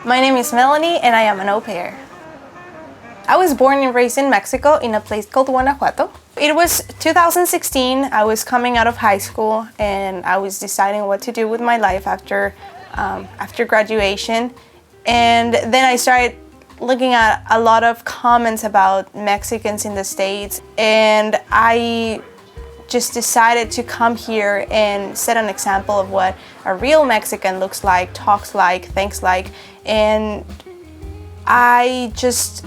My name is Melanie and I am an au pair. I was born and raised in Mexico in a place called Guanajuato. It was 2016, I was coming out of high school and I was deciding what to do with my life after graduation. And then I started looking at a lot of comments about Mexicans in the States, and I just decided to come here and set an example of what a real Mexican looks like, talks like, thinks like. And I just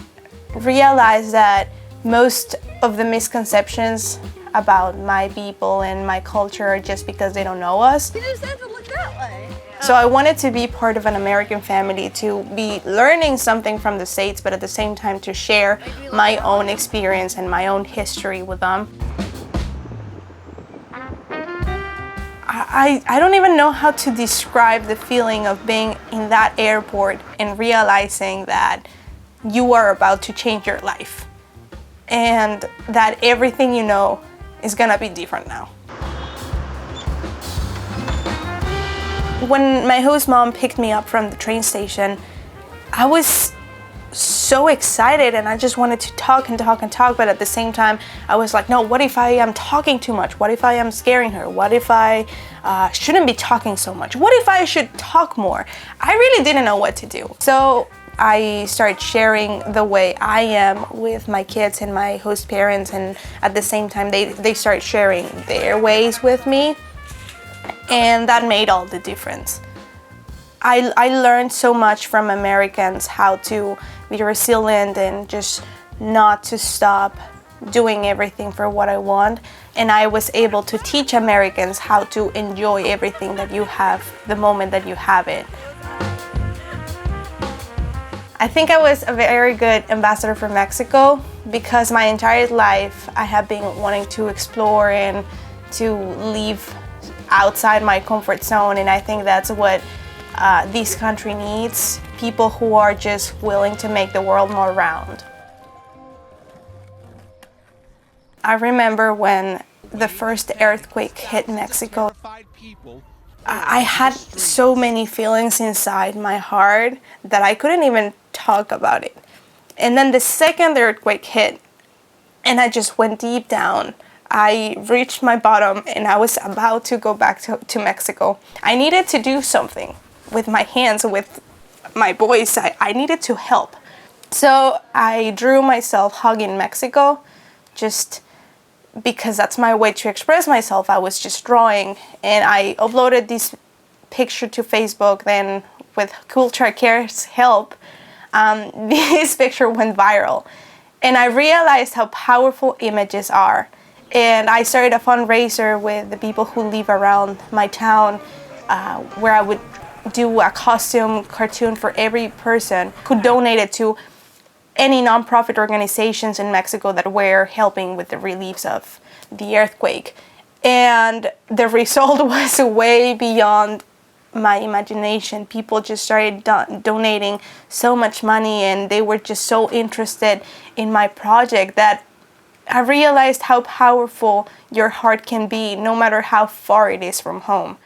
realized that most of the misconceptions about my people and my culture are just because they don't know us. You just have to look that way. So I wanted to be part of an American family, to be learning something from the States, but at the same time to share my own experience and my own history with them. I don't even know how to describe the feeling of being in that airport and realizing that you are about to change your life and that everything you know is gonna be different now. When my host mom picked me up from the train station, I was so excited and I just wanted to talk and talk and talk, but at the same time I was like, no, what if I am talking too much? What if I am scaring her? What if I shouldn't be talking so much? What if I should talk more? I really didn't know what to do. So I started sharing the way I am with my kids and my host parents, and at the same time they started sharing their ways with me, and that made all the difference. I learned so much from Americans, how to be resilient and just not to stop doing everything for what I want. And I was able to teach Americans how to enjoy everything that you have, the moment that you have it. I think I was a very good ambassador for Mexico because my entire life I have been wanting to explore and to live outside my comfort zone, and I think that's what this country needs, people who are just willing to make the world more round. I remember when the first earthquake hit Mexico, I had so many feelings inside my heart that I couldn't even talk about it. And then the second earthquake hit and I just went deep down. I reached my bottom and I was about to go back to Mexico. I needed to do something with my hands, with my voice. I needed to help. So I drew myself hugging Mexico, just because that's my way to express myself. I was just drawing and I uploaded this picture to Facebook. Then with Culture Care's help, this picture went viral. And I realized how powerful images are. And I started a fundraiser with the people who live around my town, where I would do a costume cartoon for every person who donated to any nonprofit organizations in Mexico that were helping with the reliefs of the earthquake. And the result was way beyond my imagination. People just started donating so much money, and they were just so interested in my project that I realized how powerful your heart can be, no matter how far it is from home.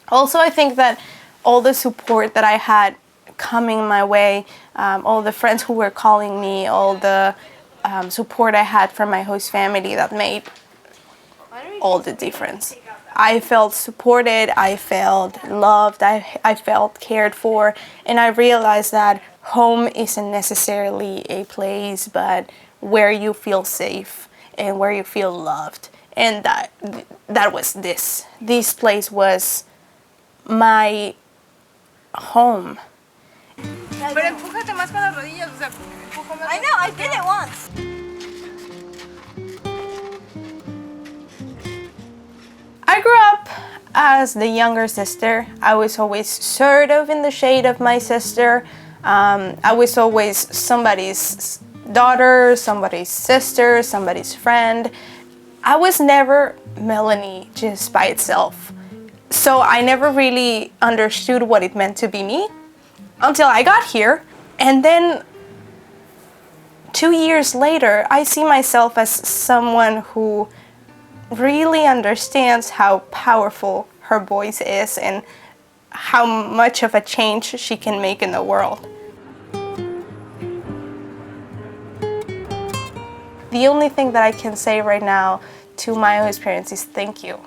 Also, I think that all the support that I had coming my way, all the friends who were calling me, all the support I had from my host family, that made all the difference. I felt supported, I felt loved, I felt cared for, and I realized that home isn't necessarily a place, but where you feel safe and where you feel loved. And that was this. This place was my home. Pero empújate más con las rodillas, o sea, empuja más. I know, I did it once. I grew up as the younger sister. I was always sort of in the shade of my sister. I was always somebody's daughter, somebody's sister, somebody's friend. I was never Melanie just by itself. So I never really understood what it meant to be me until I got here. And then 2 years later, I see myself as someone who really understands how powerful her voice is, and how much of a change she can make in the world. The only thing that I can say right now to my own parents is thank you.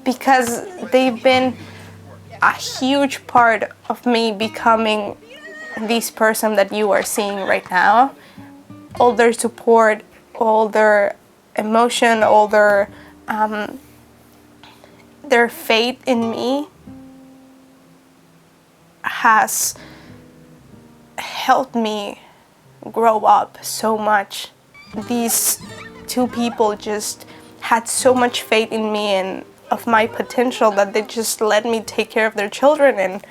Because they've been a huge part of me becoming this person that you are seeing right now. All their support, all their emotion, all their faith in me has helped me grow up so much. These two people just had so much faith in me and of my potential that they just let me take care of their children, and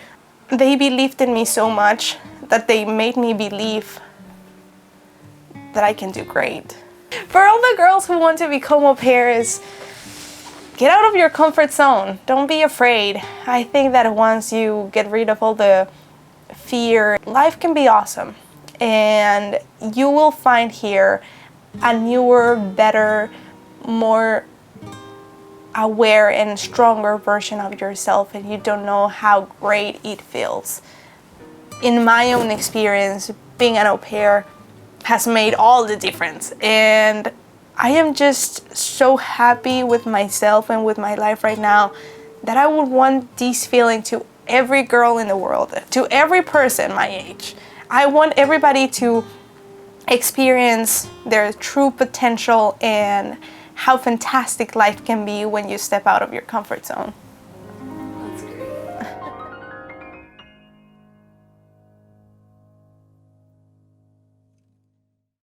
they believed in me so much that they made me believe that I can do great. For all the girls who want to become au pairs, get out of your comfort zone. Don't be afraid. I think that once you get rid of all the fear, life can be awesome. And you will find here a newer, better, more aware and stronger version of yourself, and you don't know how great it feels. In my own experience, being an au pair has made all the difference, and I am just so happy with myself and with my life right now that I would want this feeling to every girl in the world, to every person my age. I want everybody to experience their true potential and how fantastic life can be when you step out of your comfort zone.